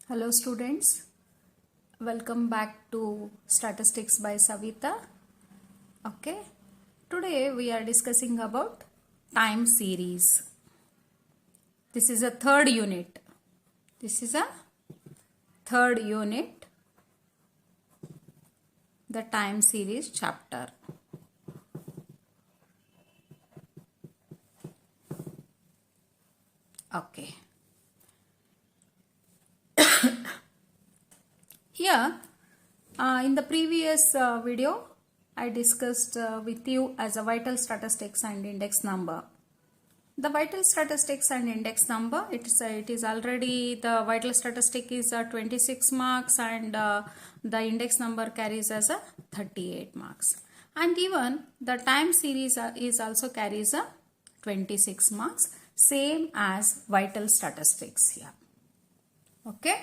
Hello students, welcome back to Statistics by Savita. Okay, today we are discussing about time series. This is a third unit. The time series chapter. Okay. Here, in the previous video, I discussed with you as a vital statistics and index number. The vital statistics and index number, it is already, the vital statistic is 26 marks and the index number carries as a 38 marks. And even the time series is also carries a 26 marks, same as vital statistics here. Okay.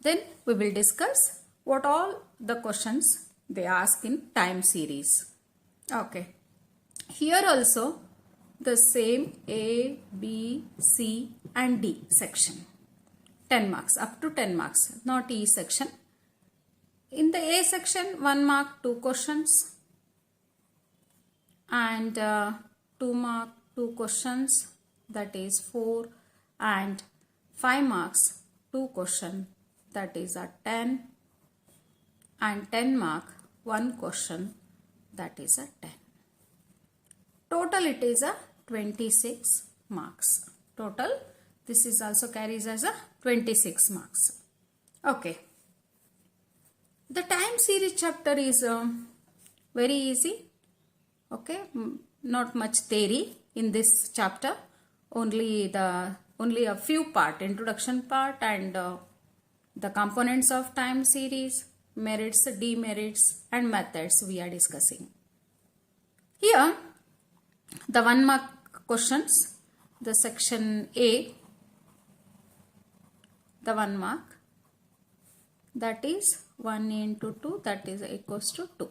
Then we will discuss what all the questions they ask in time series. Okay. Here also the same A, B, C and D section. 10 marks, up to 10 marks, not E section. In the A section, 1 mark, 2 questions. And 2 mark, 2 questions, that is 4. And 5 marks, 2 question, that is a 10, and 10 mark 1 question, that is a 10. Total it is a 26 marks. Total this is also carries as a 26 marks. Okay. The time series chapter is very easy. Okay, not much theory in this chapter. Only a few part, introduction part and the components of time series, merits, demerits and methods we are discussing. Here the 1 mark questions, the section A, the 1 mark, that is 1 into 2, that is equals to 2.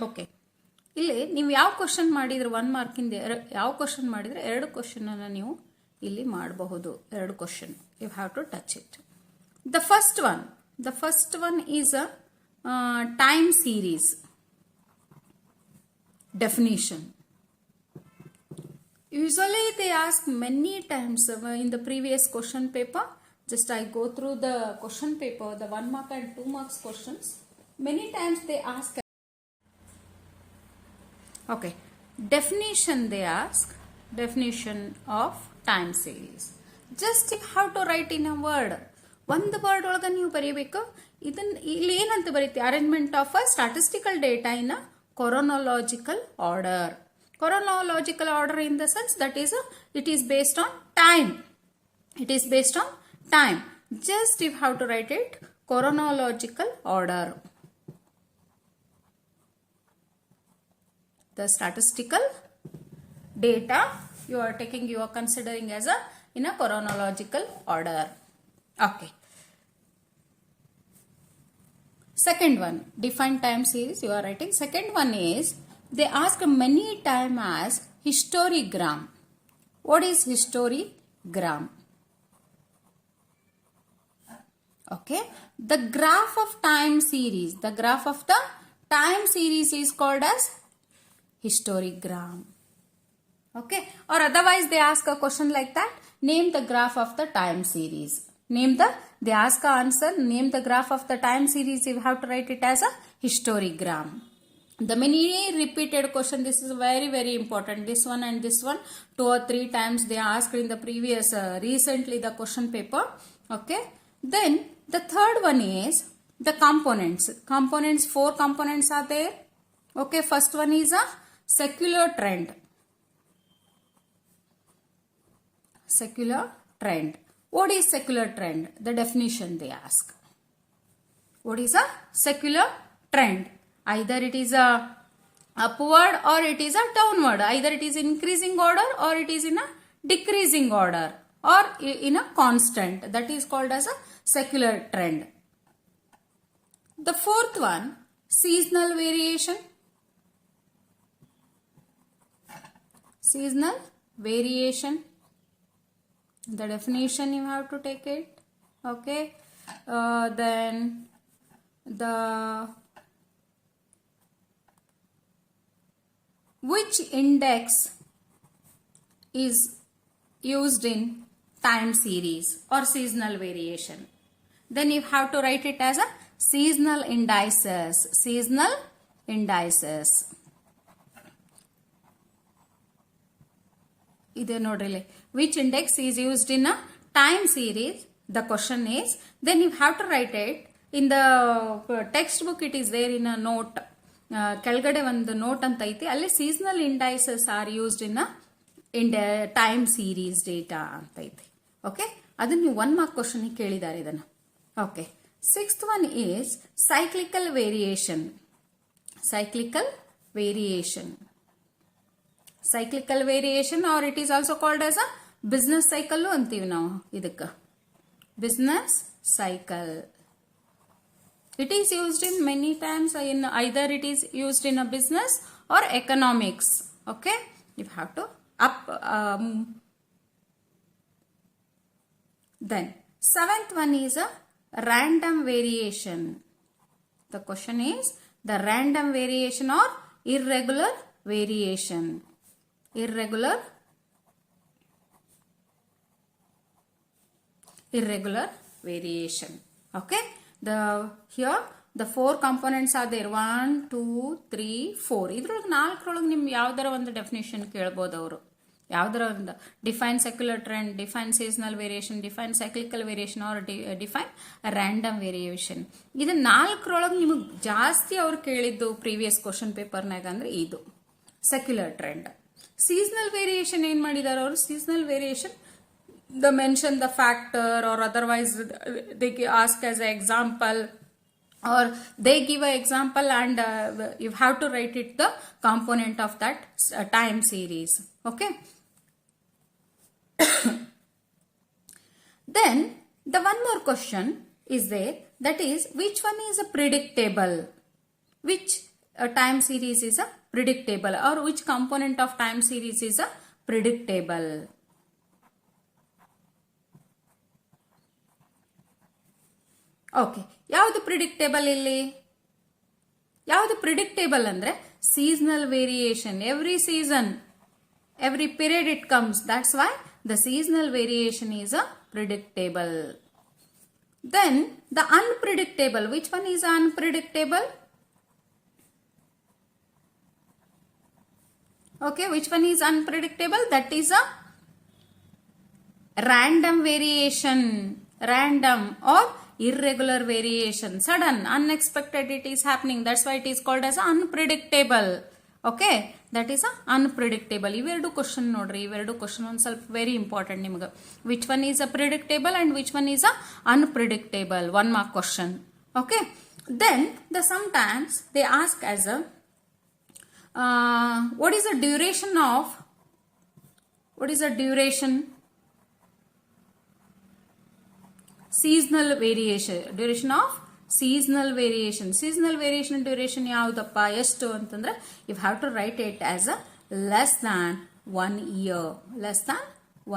Okay. ಇಲ್ಲಿ ನೀವು ಯಾವ question ಮಾಡಿದ್ರೆ 1 ಮಾರ್ಕಿಂದ ಯಾವ question ಮಾಡಿದ್ರೆ 2 question ಅನ್ನು ನೀವು ಇಲ್ಲಿ ಮಾಡಬಹುದು. 2 question you have to touch it. The first one is a time series definition. Usually they ask many times in the previous question paper. Just I go through the question paper, the 1 mark and 2 marks questions. Many times they ask. Okay, definition they ask, definition of time series. Just you have to write in a word. ಒಂದು word ಒಳಗೆ ನೀವು ಬರೀಬೇಕು. ಇದನ್ನ ಇಲ್ಲಿ ಏನಂತ ಬರೀತೀವಿ, arrangement of a statistical data in a chronological order. Chronological order in the sense that is it is based on time. It is based on time. Just you have to write it chronological order. The statistical data you are taking, you are considering as a in a chronological order. Okay. Second one, define time series you are writing. Second one is they ask many time as histogram. What is histogram? Okay, the graph of time series, the graph of the time series is called as histogram. Okay, or otherwise they ask a question like that, name the graph of the time series. They ask a answer, name the graph of the time series, you have to write it as a histogram. The many repeated question, this is very very important. This one and this one 2 or 3 times they asked in the previous recently the question paper. Okay, then the third one is the components. 4 components are there. Okay, first one is a secular trend. Secular trend. What is secular trend? The definition they ask. What is a secular trend? Either it is a upward or it is a downward. Either it is increasing order or it is in a decreasing order or in a constant. That is called as a secular trend. The fourth one, seasonal variation. Seasonal variation. The definition you have to take it. Okay. Then the which index is used in time series or seasonal variation? Then you have to write it as a seasonal indices. Seasonal indices. ಇದೆ ನೋಡ್ರಿ, which index is used in a time series? The question is, then you have to write it in the textbook. It is there in a note. ಕೆಳಗಡೆ ಒಂದು note ಅಂತ ಐತಿ, ಅಲ್ಲಿ seasonal indices are used in time series data ಅಂತ ಐತಿ. Okay, ಅದನ್ನ ನೀವು 1 mark question ಕೇಳಿದ್ದಾರೆ ಇದನ್ನ. Okay, 6th one is cyclical variation. Cyclical variation. Cyclical variation, or it is also called as a business cycle ಅಂತೀವಿ ನಾವು ಇದಕ್ಕೆ. Business cycle. It is used in many times in either it is used in a business or economics. Okay, you have to up. Then 7th one is a random variation. The question is the random variation or irregular variation. Irregular variation. Okay, here the 4 components are there. 1 2 3 4. ಇದ್ರೊಳಗೆ 4 ನಿಮ್ಗೆ ಯಾವ್ದಾರ ಒಂದು definition ಕೇಳ್ಬೋದು ಅವರು. ಯಾವ್ದಾರ ಒಂದು define secular trend, define seasonal variation, define cyclical variation or define random variation. ಇದು 4 ನಿಮಗೆ ಜಾಸ್ತಿ ಅವ್ರು ಕೇಳಿದ್ದು ಪ್ರೀವಿಯಸ್ ಕ್ವಶನ್ ಪೇಪರ್ನಾಗ ಅಂದ್ರೆ ಇದು ಸೆಕ್ಯುಲರ್ ಟ್ರೆಂಡ್. ಸೀಸನಲ್ ವೇರಿಯೇಷನ್ ಏನ್ ಮಾಡಿದಾರೆ ಅವರು? Seasonal variation they mention the factor, or otherwise they ask as an example, or they give an example and you have to write it the component of that time series. Okay. Then the one more question is there, that is, which one is a predictable? Which time series is a predictable, or which component of time series is a predictable? Okay, ಯಾವುದು predictable ಇಲ್ಲಿ? ಯಾವುದು predictable ಅಂದ್ರೆ seasonal variation. Every season, every period it comes. That's why the seasonal variation is a predictable. Then the unpredictable. Which one is unpredictable? Okay, which one is unpredictable? That is a random variation. Random or irregular variation, sudden, unexpected it is happening. That's why it is called as unpredictable. Okay, that is a unpredictable. ಇವೆರಡು question ನೋಡ್ರಿ, ಇವೆರಡು question ಒಂದು ಸ್ವಲ್ಪ very important ನಿಮಗೆ. Which one is a predictable and which one is a unpredictable? 1 mark question. Okay, then the sometimes they ask as a what is the duration of seasonal variation? Duration of seasonal variation. Seasonal variation duration ಯಾವ್ದಪ್ಪ, ಎಷ್ಟು ಅಂತಂದ್ರೆ you have to write it as a less than 1 year. Less than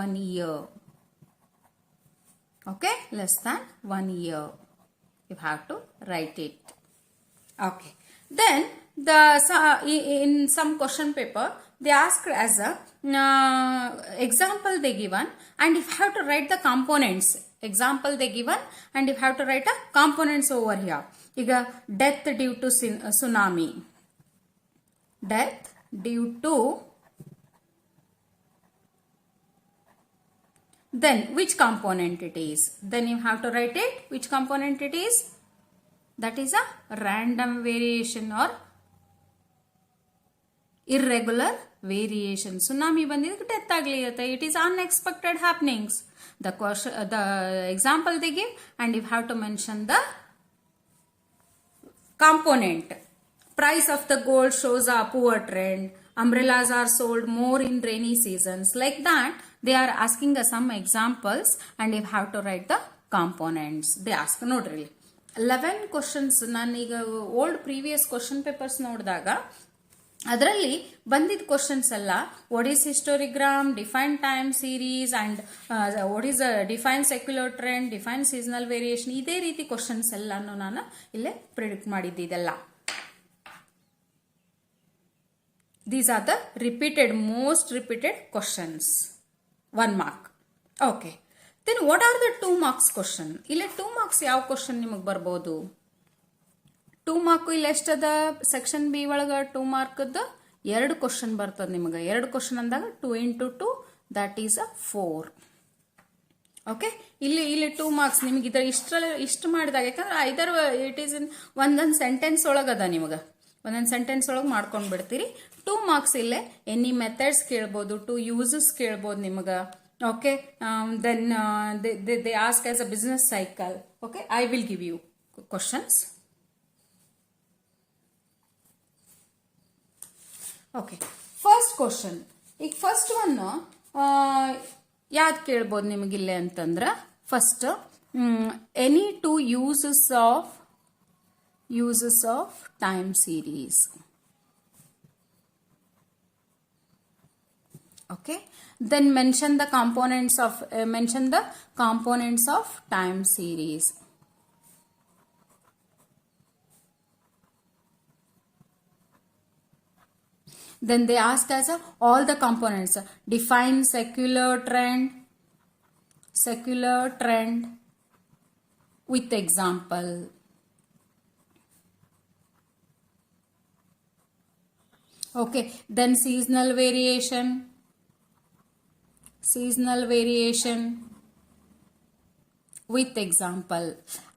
1 year. Okay, less than 1 year. You have to write it. Okay. Then in some question paper they ask as a example they given, and you have to write the components. Example they given and you have to write a components over here. Iga death due to tsunami. Death due to. Then which component it is? Then you have to write it. Which component it is? That is a random variation or irregular variation. Tsunami ಬಂದಿದ್ದಕ್ಕೆ death ಆಗ್ಲಿರುತ್ತೆ. It is unexpected happenings. The example they give, and you have to mention the component. Price of the gold shows a poor trend. Umbrellas are sold more in rainy seasons. Like that, they are asking some examples, and you have to write the components. They ask nodri 11 questions. ನಾನೀಗ old previous question papers ನೋಡಿದಾಗ ಅದರಲ್ಲಿ ಬಂದಿದ್ದ questions ಎಲ್ಲ what is historigram, define time series and what is define secular trend, define seasonal variation, ಇದೇ ರೀತಿ questions ಎಲ್ಲಾನು ನಾನು ಇಲ್ಲೇ ಪ್ರಿಡಿಕ್ಟ್ ಮಾಡಿದ್ದಿದೆಲ್ಲ. These are the most repeated questions. 1 mark. Okay. Then what are the 2 marks question? ಇಲ್ಲಿ 2 marks ಯಾವ question ನಿಮಗೆ ಬರ್ಬೋದು? 2 ಮಾರ್ಕ್ ಇಲ್ಲಿ ಎಷ್ಟದ? ಸೆಕ್ಷನ್ ಬಿ ಒಳಗ 2 ಮಾರ್ಕ್ದ 2 ಕ್ವಶನ್ ಬರ್ತದ ನಿಮಗೆ. 2 ಕ್ವಶನ್ ಅಂದಾಗ 2 into 2 that is a 4. Okay, ಇಲ್ಲಿ 2 ಮಾರ್ಕ್ಸ್ ನಿಮಗೆ ಇದರ ಇಷ್ಟು ಮಾಡಿದಾಗ, ಯಾಕಂದ್ರೆ ಐದರ್ ಇಟ್ ಈಸ್ ಇನ್ ಒಂದೊಂದು ಸೆಂಟೆನ್ಸ್ ಒಳಗದ, ನಿಮಗೆ ಒಂದೊಂದು ಸೆಂಟೆನ್ಸ್ ಒಳಗೆ ಮಾಡ್ಕೊಂಡು ಬಿಡ್ತೀರಿ. 2 ಮಾರ್ಕ್ಸ್ ಇಲ್ಲೇ ಎನಿ ಮೆಥಡ್ಸ್ ಕೇಳ್ಬೋದು, 2 ಯೂಸಸ್ ಕೇಳ್ಬೋದು ನಿಮಗೆ. Okay, then they ask as a business cycle. Okay, I will give you questions. Okay, first question. ಈಗ ಫಸ್ಟ್ ಒನ್ ಯಾವ್ದು ಕೇಳ್ಬೋದು ನಿಮಗಿಲ್ಲೇ ಅಂತಂದ್ರೆ, first any 2 uses of time series. Okay, then mention the components of time series. Then they ask as all the components. Define secular trend with example. Okay, then seasonal variation with example.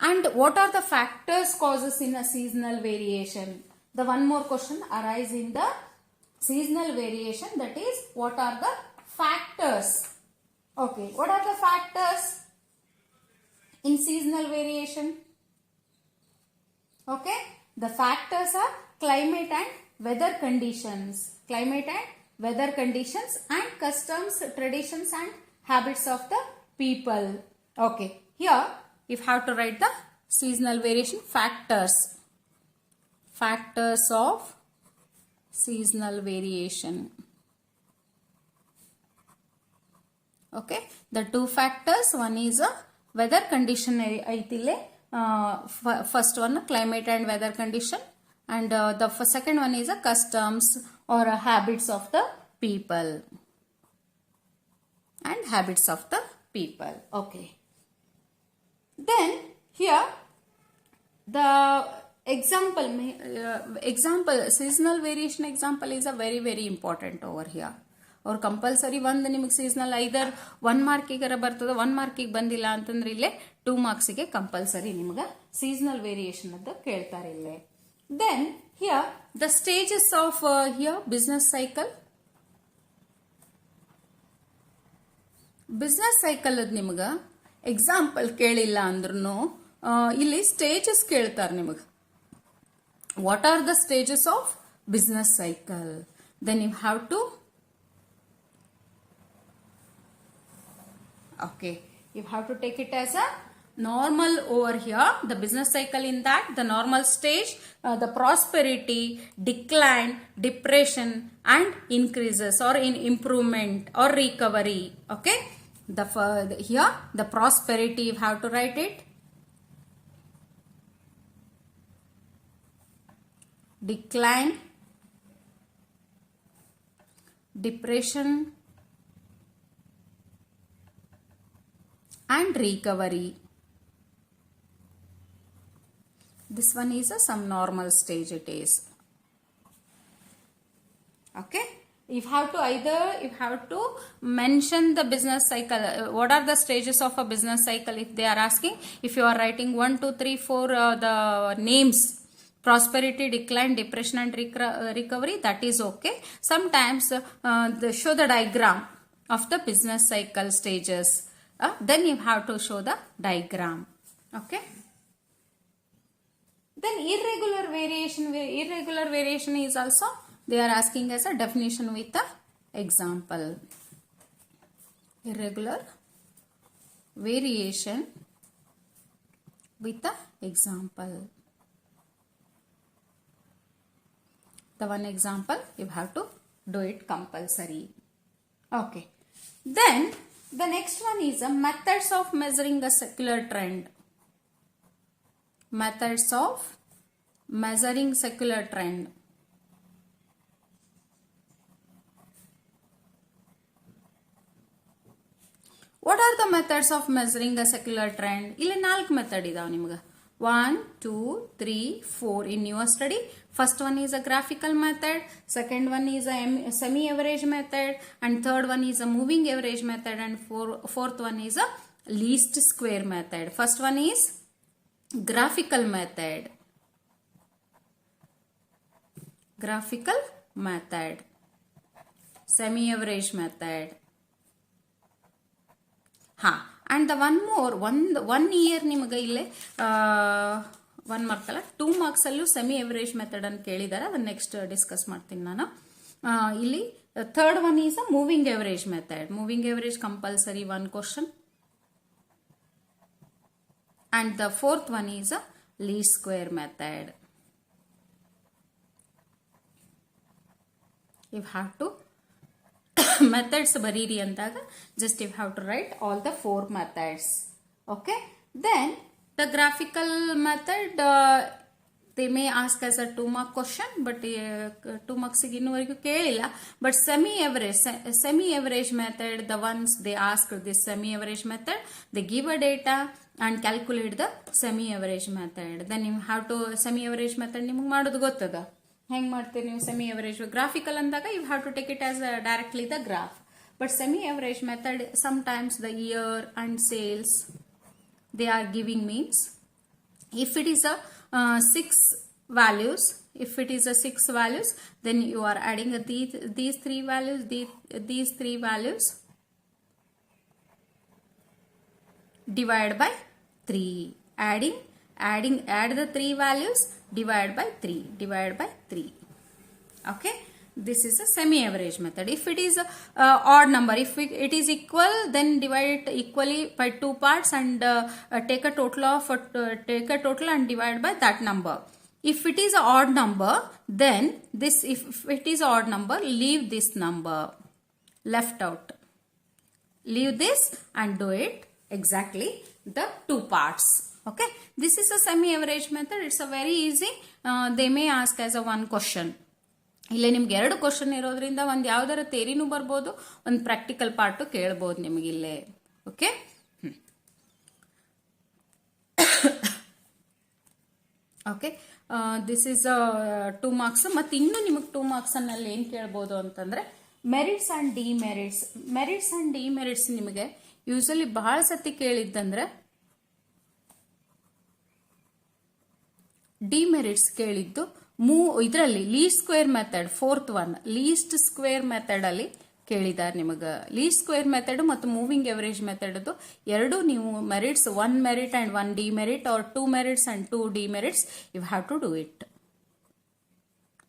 And what are the factors causes in a seasonal variation? The one more question arise in the seasonal variation, that is what are the factors? Okay, what are the factors in seasonal variation? Okay, the factors are climate and weather conditions and customs, traditions and habits of the people. Okay, here if have to write the seasonal variation factors of seasonal variation. Okay, the 2 factors, one is a weather condition aitile, first one climate and weather condition, and the second one is a customs or habits of the people and habits of the people. Okay, then here the example seasonal variation example is a very important over here. ಅವ್ರು compulsory ಒಂದು ನಿಮಗೆ seasonal ಐದರ್ 1 ಮಾರ್ಕಿಗರ ಬರ್ತದ, 1 ಮಾರ್ಕಿಗೆ ಬಂದಿಲ್ಲ ಅಂತಂದ್ರೆ ಇಲ್ಲೇ 2 ಮಾರ್ಕ್ಸಿಗೆ compulsory ನಿಮಗೆ seasonal variation ಅಂತ ಕೇಳ್ತಾರೆ ಇಲ್ಲೇ. Then here the stages of here business cycle ಅದ್ ನಿಮಗೆ ಎಕ್ಸಾಂಪಲ್ ಕೇಳಿಲ್ಲ ಅಂದ್ರೂ ಇಲ್ಲಿ ಸ್ಟೇಜಸ್ ಕೇಳ್ತಾರೆ ನಿಮಗೆ. What are the stages of business cycle? Then you have to okay, you have to take it as a normal over here, the business cycle. In that, the normal stage, the prosperity, decline, depression and increases or in improvement or recovery. Okay, here the prosperity, you have to write it, decline, depression and recovery. This one is some normal stage it is. Okay, you have to mention the business cycle. What are the stages of a business cycle? If they are asking, if you are writing 1 2 3 4 the names, prosperity, decline, depression and recovery, that is okay. Sometimes show the diagram of the business cycle stages. Then you have to show the diagram. Okay, then irregular variation is also they are asking as a definition with the example. Irregular variation with the example. The one example, you have to do it compulsory. Okay. Then the next one is methods of measuring a secular trend. Methods of measuring secular trend. What are the methods of measuring a secular trend? ಇಲ್ಲಿ 4 method ಇದಾವೆ ನಿಮಗೆ. 1, 2, 3, 4 in your study. First one is a graphical method, second one is a semi-average method, and third one is a moving average method, and fourth one is a least square method. First one is graphical method. Graphical method. Semi-average method. And the one more, one year ನಿಮಗೆ ಇಲ್ಲೇ 1 mark ಅಲ್ಲ 2 marks ಅಲ್ಲೂ semi average method ಅಂತ ಕೇಳಿದ್ದಾರೆ. ಅದನ್ನ next discuss ಮಾಡ್ತೀನಿ ನಾನು. ಇಲ್ಲಿ third one is a moving average method. Moving average compulsory 1 question. And the fourth one is a least square method. You have to methods bariri andaga just you have to write all the 4 methods. Okay, then the graphical method they may ask as a 2 mark question, but 2 marks ಗೆ ಇನ್ನುವರೆಗೂ ಕೇಳಿಲ್ಲ. But semi average method, the ones they ask this semi average method, they give a data and calculate the semi average method. Then you have to semi average method ನಿಮಗೆ ಮಾಡೋದು ಗೊತ್ತದ. ಹೆಂಗೆ ಮಾಡ್ತೀರಿ ನೀವು semi average? Graphical ಅಂದಾಗ you have to take it as directly the graph. But semi average method sometimes the year and sales they are giving means if it is a 6 values, if it is a 6 values, then you are adding these 3 values, these 3 values divide by 3. Add the 3 values, divide by 3. Okay, this is a semi average method. If it is a odd number, if it is equal, then divide it equally by 2 parts and take a total and divide by that number. If it is an odd number, then if it is odd number, leave this number left out. Leave this and do it exactly the 2 parts. Okay, this is a semi average method. It's a very easy. They may ask as a 1 question. ಇಲ್ಲೇ ನಿಮ್ಗೆ 2 question ಇರೋದ್ರಿಂದ ಒಂದು ಯಾವ್ದಾರ ಥಿಯರಿನೂ ಬರ್ಬೋದು, ಒಂದು practical part ಕೇಳ್ಬೋದು ನಿಮಗೆ ಇಲ್ಲೇ. Okay, okay, this is 2 marks. ಮತ್ತು ಇನ್ನು ನಿಮಗೆ 2 ಮಾರ್ಕ್ಸ್ ಅನ್ನಲ್ಲಿ ಏನು ಕೇಳ್ಬೋದು ಅಂತಂದ್ರೆ merits and demerits. Merits and demerits ನಿಮಗೆ ಯೂಶಲಿ ಬಹಳ ಸತಿ ಕೇಳಿದ್ದಂದ್ರೆ ಡಿಮೆರಿಟ್ಸ್ ಕೇಳಿದ್ದು ಇದರಲ್ಲಿ least square method, fourth one least square method ಅಲ್ಲಿ ಕೇಳಿದ್ದಾರೆ ನಿಮಗೆ. ಲೀಸ್ಟ್ ಸ್ಕ್ವೇರ್ ಮೆಥಡ್ ಮತ್ತು ಮೂವಿಂಗ್ ಎವರೇಜ್ ಮೆಥಡ್ ಎರಡು ನೀವು merits 1 merit and 1 demerit or 2 merits and 2 demerits you have to do it.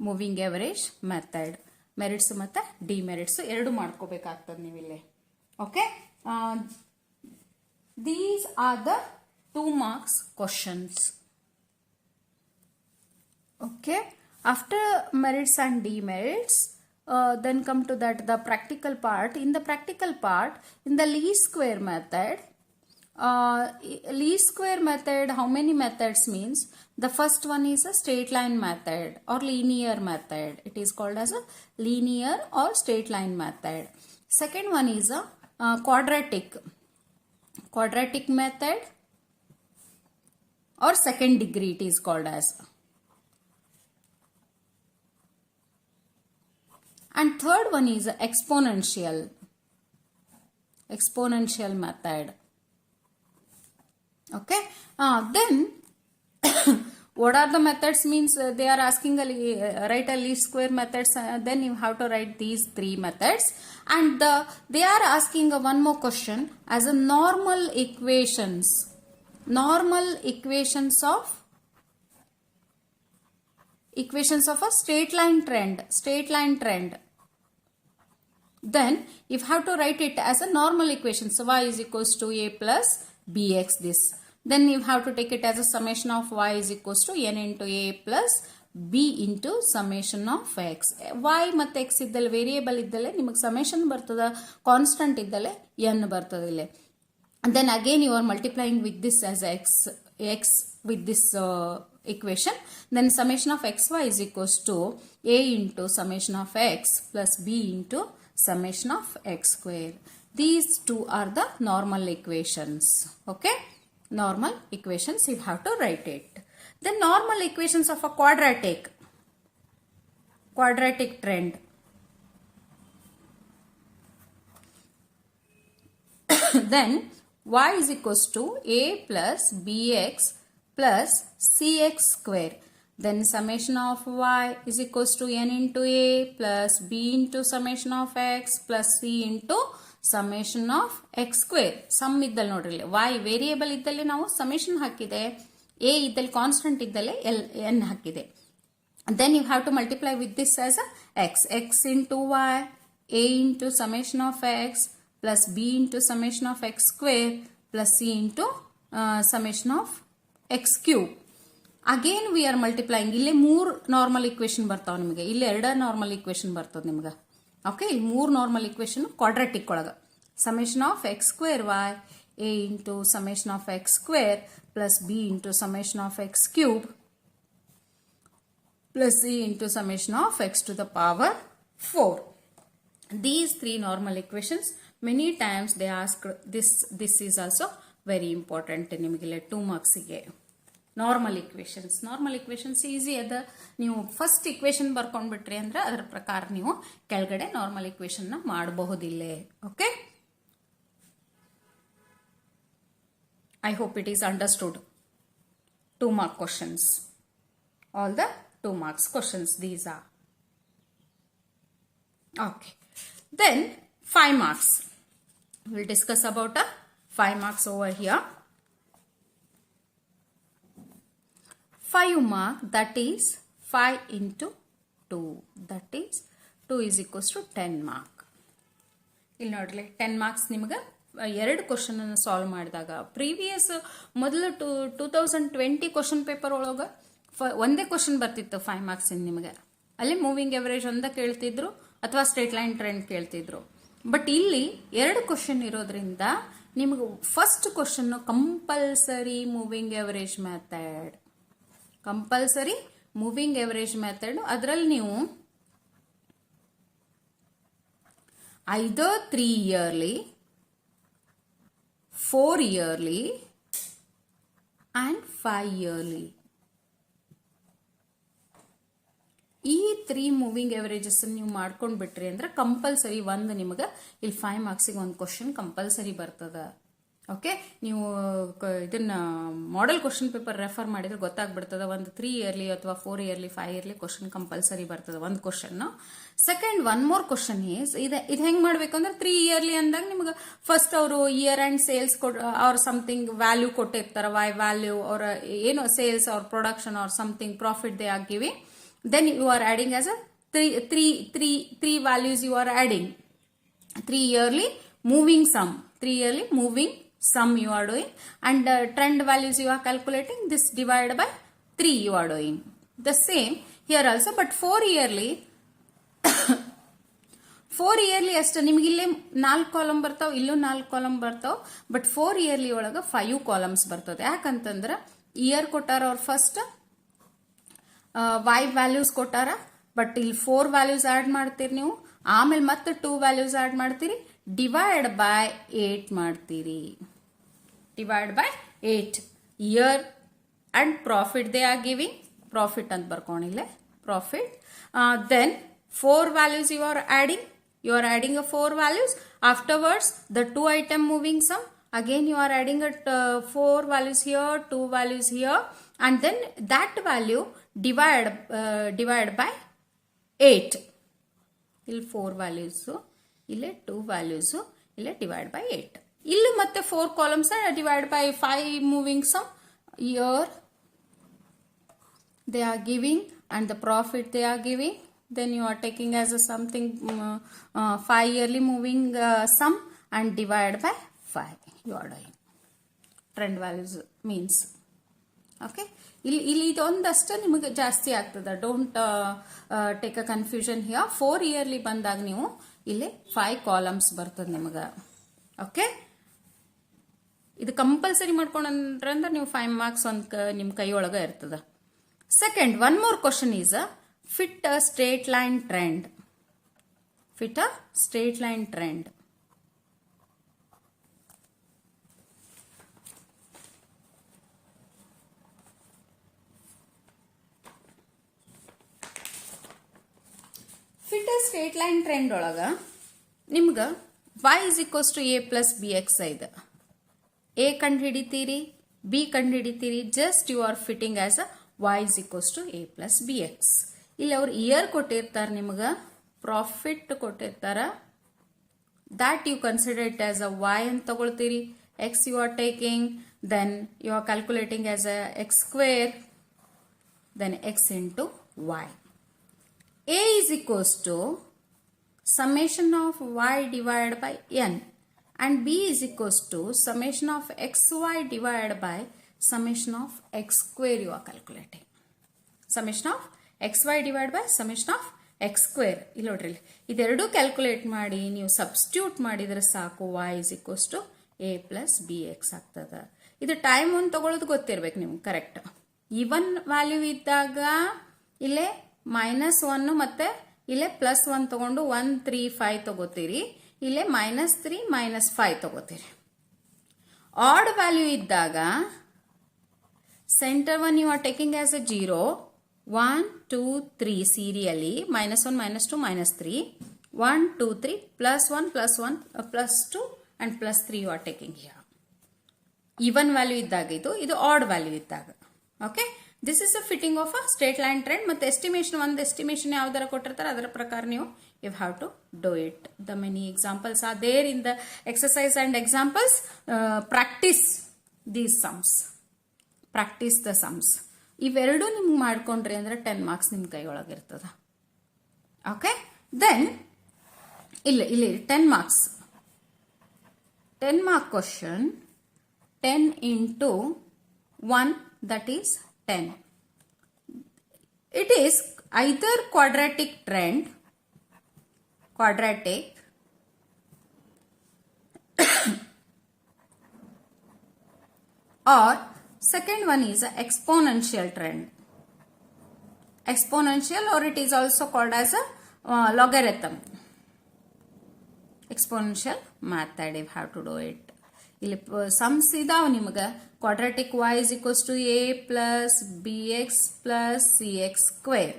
Moving average method merits ಮತ್ತೆ demerits ಎರಡು ಮಾಡ್ಕೋಬೇಕಾಗ್ತದೆ ನೀವಿಲ್ಲಿ. Okay, these are the 2 marks questions. Okay, after merits and demerits, then come to that the practical part. In the practical part, in the least square method, how many methods means the first one is a straight line method or linear method. It is called as a linear or straight line method. Second one is a quadratic method or second degree it is called as. And third one is exponential method. Okay, then what are the methods means they are asking write a least square methods, then you have to write these 3 methods. And they are asking one more question as a normal equations of a straight line trend. Then you have to write it as a normal equation. So y is equals to a plus bx this. Then you have to take it as a summation of y is equals to n into a plus b into summation of x. Y ಮತ್ತು x ಇದ್ದಲ್ಲಿ variable ಇದ್ದಲ್ಲೇ ನಿಮಗೆ summation ಬರ್ತದ, constant ಇದ್ದಲ್ಲೇ N ಬರ್ತದೆ ಇಲ್ಲಿ. Then again you are multiplying with this as x with this equation. Then summation of xy is equals to a into summation of x plus b into summation of x square. These two are the normal equations. Okay, normal equations, you have to write it. The normal equations of a quadratic trend. Then y is equals to a plus bx plus cx square. Then summation of y is equals to n into a plus b into summation of x plus c into summation of x square. Sum ಇದ್ದಲ್ಲಿ ನೋಡ್ರಿ, y variable ಇದ್ದಲ್ಲಿ ನಾವು summation ಹಾಕಿದೆ, a ಇದ್ದಲ್ಲಿ constant ಇದ್ದಲ್ಲಿ n ಹಾಕಿದೆ. Then you have to multiply with this as a x into y, a into summation of x plus b into summation of x square plus c into summation of x cube. Again we are multiplying. ಇಲ್ಲಿ 3 normal equation ಬರ್ತಾವೆ ನಿಮಗೆ, ಇಲ್ಲಿ 2 normal equation ಬರ್ತದೆ ನಿಮಗೆ. Okay, ಇಲ್ಲಿ 3 normal equation quadratic ಒಳಗೆ. Summation of x square y, a into summation of x square plus b into summation of x cube plus c into summation of x to the power 4. These 3 normal equations, many times they ask this. This is also very important ನಿಮಗೆ 2 ಮಾರ್ಕ್ಸಿಗೆ. Normal equations easy ಅದ. ನೀವು first equation ಬರ್ಕೊಂಡ್ಬಿಟ್ರಿ ಅಂದ್ರೆ ಅದರ ಪ್ರಕಾರ ನೀವು ಕೆಳಗಡೆ normal equation ನ ಮಾಡಬಹುದಿಲ್ಲೇ. Okay, I hope it is understood. 2 mark questions, all the 2 marks questions these are. Okay, then 5 marks. We'll discuss about 5 marks over here. 5 mark, that is 5 into 2, that is 2 is equals to 10 mark. ಇಲ್ಲಿ ನೋಡ್ರಿ 10 marks ನಿಮಗೆ 2 question ಅನ್ನು solve ಮಾಡಿದಾಗ, previous ಮೊದಲು 2020 question paper ಒಳಗೆ ಒಂದೇ question ಬರ್ತಿತ್ತು 5 marks ನಿಮಗೆ. ಅಲ್ಲಿ ಮೂವಿಂಗ್ ಎವರೇಜ್ ಒಂದ ಕೇಳ್ತಿದ್ರು ಅಥವಾ ಸ್ಟ್ರೇಟ್ ಲೈನ್ ಟ್ರೆಂಡ್ ಕೇಳ್ತಿದ್ರು. ಬಟ್ ಇಲ್ಲಿ 2 ಕ್ವಶನ್ ಇರೋದ್ರಿಂದ ನಿಮಗೆ first question compulsory moving average method, ಅದರಲ್ಲಿ ನೀವು ಐದರ್ 3 yearly, 4 yearly and 5 yearly, ಈ 3 ಮೂವಿಂಗ್ ಎವರೇಜಸ್ ನೀವು ಮಾಡ್ಕೊಂಡ್ ಬಿಟ್ರಿ ಅಂದ್ರೆ ಕಂಪಲ್ಸರಿ ಒಂದು ನಿಮಗೆ ಇಲ್ಲಿ 5 ಮಾರ್ಕ್ಸಿಗೆ ಒಂದು ಕ್ವಶನ್ ಕಂಪಲ್ಸರಿ ಬರ್ತದ. ಓಕೆ, ನೀವು ಇದನ್ನ ಮಾಡೆಲ್ ಕ್ವಶನ್ ಪೇಪರ್ ರೆಫರ್ ಮಾಡಿದ್ರೆ ಗೊತ್ತಾಗ್ಬಿಡ್ತದ. ಒಂದು 3 yearly ಅಥವಾ 4 yearly 5 yearly ಕ್ವಶನ್ ಕಂಪಲ್ಸರಿ ಬರ್ತದ ಒಂದು question. Second, one more question is ಇದು ಹೆಂಗ್ ಮಾಡ್ಬೇಕಂದ್ರೆ 3 yearly ಅಂದಾಗ ನಿಮ್ಗೆ ಫಸ್ಟ್ ಅವರು ಇಯರ್ ಅಂಡ್ ಸೇಲ್ಸ್ ಅವ್ರ ಸಮಥಿಂಗ್ ವ್ಯಾಲ್ಯೂ ಕೊಟ್ಟಿರ್ತಾರ, ವೈ ವ್ಯಾಲ್ಯೂ ಅವ್ರ ಏನು ಸೇಲ್ಸ್ ಅವ್ರ ಪ್ರೊಡಕ್ಷನ್ ಅವ್ರ something profit they are giving. Then you are adding as a three values you are adding. 3 yearly moving sum, 3 yearly moving sum you are doing, and trend values you are calculating. This divided by 3 you are doing. The same here also, but 4 yearly ಅಷ್ಟೇ ನಿಮಗೆ ಇಲ್ಲಿ 4 column ಬರ್ತಾವ, ಇಲ್ಲೂ 4 column ಬರ್ತಾವ. But 4 yearly ಒಳಗ 5 columns ಬರ್ತದೆ. ಯಾಕಂತಂದ್ರ year ಕೊಟ್ಟಾರ ಅವ್ರ ಫಸ್ಟ್ ವೈ ವ್ಯಾಲ್ಯೂಸ್ ಕೊಟ್ಟಾರ, ಬಟ್ ಇಲ್ಲಿ 4 ವ್ಯಾಲ್ಯೂಸ್ ಆಡ್ ಮಾಡ್ತೀರಿ ನೀವು, ಆಮೇಲೆ ಮತ್ತೆ 2 ವ್ಯಾಲ್ಯೂಸ್ ಆಡ್ ಮಾಡ್ತೀರಿ, ಡಿವೈಡ್ ಬೈ 8 ಮಾಡ್ತೀರಿ. Divide by 8 year and profit they are giving, profit ಅಂತ ಬರ್ಕೊಂಡಿಲ್ಲ, profit. Then 4 values you are adding a 4 values. Afterwards the 2 item moving sum, again you are adding a 4 values here, 2 values here, and then that value divide by 8. ಇಲ್ಲಿ 4 values, ಇಲ್ಲಿ 2 values, ಇಲ್ಲಿ divide by 8. ಇಲ್ಲಿ ಮತ್ತೆ 4 columns divide by 5 moving sum. Here they are giving and the profit they are giving. Then you are taking as a something 5 yearly moving sum and divide by 5 you are doing. Trend values means okay, ಇಲ್ಲಿ ಇದೊಂದಷ್ಟು ನಿಮಗೆ ಜಾಸ್ತಿ ಆಗ್ತದೆ. Don't take a confusion here. 4 yearly ಬಂದಾಗ ನೀವು ಇಲ್ಲಿ 5 columns ಬರ್ತದೆ ನಿಮಗೆ. Okay, ಇದು ಕಂಪಲ್ಸರಿ ಮಾಡ್ಕೊಂಡ್ರೆ ನೀವು 5 ಮಾರ್ಕ್ಸ್ ನಿಮ್ಮ ಕೈಯೊಳಗೆ ಇರ್ತದೆ. Second, one more question is fit a straight line trend. Fit a straight line trend. Fit a straight line trend ಒಳಗ ನಿಮ್ಗೆ y is equals to a plus bx ಇದೆ. a ಕಂಡು ಹಿಡಿತೀರಿ, b ಕಂಡು ಹಿಡಿತೀರಿ. Just you are fitting as a y is equals to a plus bx. ಇಲ್ಲಿ ಅವ್ರು year ಕೊಟ್ಟಿರ್ತಾರೆ, ನಿಮ್ಗೆ ಪ್ರಾಫಿಟ್ ಕೊಟ್ಟಿರ್ತಾರ. that you consider it as a y ಅಂತ ತಗೊಳ್ತೀರಿ. x you are taking, then you are calculating as a x square, then x into y. a is equals to summation of y divided by n and b is equals to summation of xy divided by summation of x square you are calculating. Summation of xy divided by summation of x square. ಇಲ್ಲಿ ನೋಡ್ರಿ, ಇದೆರಡು calculate ಮಾಡಿ ನೀವು substitute ಮಾಡಿದ್ರೆ ಸಾಕು, y is equals to a plus bx ಆಗ್ತದೆ. ಇದು time ಒಂದು ತಗೊಳ್ಳೋದು ಗೊತ್ತಿರ್ಬೇಕು ನಿಮ್ಗೆ ಕರೆಕ್ಟ್. ಈವನ್ ವ್ಯಾಲ್ಯೂ ಇದ್ದಾಗ ಇಲ್ಲೇ -1 ಮತ್ತೆ ಇಲ್ಲೇ +1 ತಗೊಂಡು 1 3 5 ತಗೋತೀರಿ. ಇಲ್ಲೇ -3 -5 ತಗೋತೀರಿ. ಆಡ್ ವ್ಯಾಲ್ಯೂ ಇದ್ದಾಗ centre 1 you are taking as a 0, 1 2 3 serially -1 -2 -3, 1 2 3 +1 +1 +2 and +3 you are taking here. Even value ಇದ್ದಾಗ ಇದು ಆಡ್ ವ್ಯಾಲ್ಯೂ ಇದ್ದಾಗ. Okay, this is a fitting of a straight line trend. ಮತ್ತೆ ಎಸ್ಟಿಮೇಷನ್, ಒಂದು ಎಸ್ಟಿಮೇಷನ್ ಯಾವ್ದಾರ ಕೊಟ್ಟಿರ್ತಾರೆ ಅದರ ಪ್ರಕಾರ ನೀವು you have to do it. The many examples are there in the exercise and examples. Practice these sums, practice the sums. ಇವೆರಡು ನಿಮ್ಗೆ ಮಾಡ್ಕೊಂಡ್ರಿ ಅಂದ್ರೆ 10 ಮಾರ್ಕ್ಸ್ ನಿಮ್ಮ ಕೈಯೊಳಗಿರ್ತದ. ಓಕೆ, ದೆನ್ ಇಲ್ಲಿ 10 marks, 10 mark question 10 into 1, that is 10. It is either quadratic trend, quadratic or second one is a exponential trend. Exponential, or it is also called as a logarithm. Exponential method you have to do it. ಇಲ್ಲಿ sums ಇದಾವ ನಿಮಗೆ. Quadratic y is equals to a plus bx plus cx square.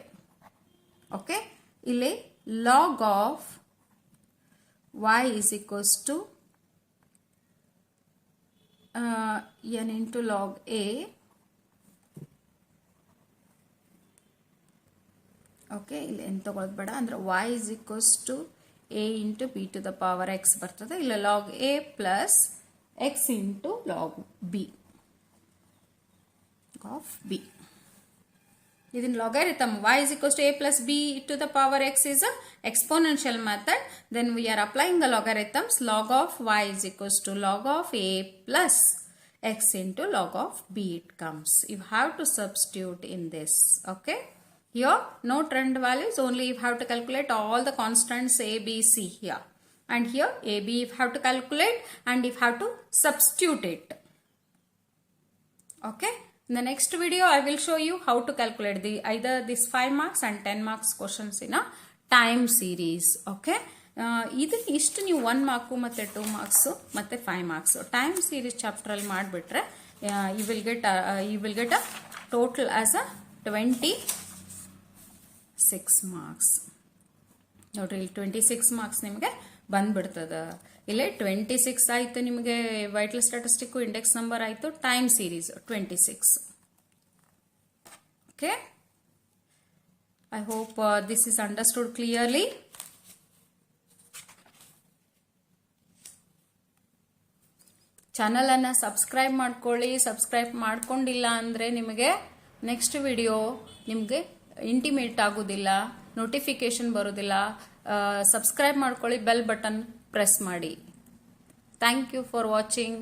Okay, ಇಲ್ಲಿ log of y is equals to n into log a. Okay, ಇಲ್ಲಿ ಏನು ತಗೊಳ್ಳೋದು ಬೇಡ. ಅಂದ್ರೆ y is equals to a into b to the power x ಬರ್ತದೆ. ಇಲ್ಲ log a plus x into log b of b. ಇದನ್ನ logarithm y is equals to a plus b to the power x is a exponential method. Then we are applying the logarithms. Log of y is equals to log of a plus x into log of b it comes. You have to substitute in this. Okay, here no trend values, only you have to calculate all the constants a b c here. And here a b you have to calculate and you have to substitute it. Okay, in the next video I will show you how to calculate either this 5 marks and 10 marks questions in a time series. Okay, ಇದು ಇಷ್ಟು ನೀವು 1 mark ಮತ್ತೆ 2 marks ಮತ್ತೆ 5 marks time series chapter ಅಲ್ಲಿ ಮಾಡಿಬಿಟ್ರೆ you will get a total as a 26 marks. ನೋಡ್ರಿ, 26 marks ನಿಮಗೆ ಬಂದ್ಬಿಡ್ತದ. ಇಲ್ಲೇ 26 ಆಯ್ತು ನಿಮಗೆ ವೈಟಲ್ ಸ್ಟ್ಯಾಟಿಸ್ಟಿಕ್, ಇಂಡೆಕ್ಸ್ ನಂಬರ್ ಆಯ್ತು, time series 26. Okay, I hope this is understood clearly. Channel ಅನ್ನ ಸಬ್ಸ್ಕ್ರೈಬ್ ಮಾಡ್ಕೊಳ್ಳಿ. ಸಬ್ಸ್ಕ್ರೈಬ್ ಮಾಡ್ಕೊಂಡಿಲ್ಲ ಅಂದ್ರೆ ನಿಮಗೆ ನೆಕ್ಸ್ಟ್ ವಿಡಿಯೋ ನಿಮಗೆ ಇಂಟಿಮೇಟ್ ಆಗೋದಿಲ್ಲ, ನೋಟಿಫಿಕೇಶನ್ ಬರೋದಿಲ್ಲ. ಸಬ್ಸ್ಕ್ರೈಬ್ ಮಾಡ್ಕೊಳ್ಳಿ, ಬೆಲ್ ಬಟನ್ ಪ್ರೆಸ್ ಮಾಡಿ. Thank you for watching.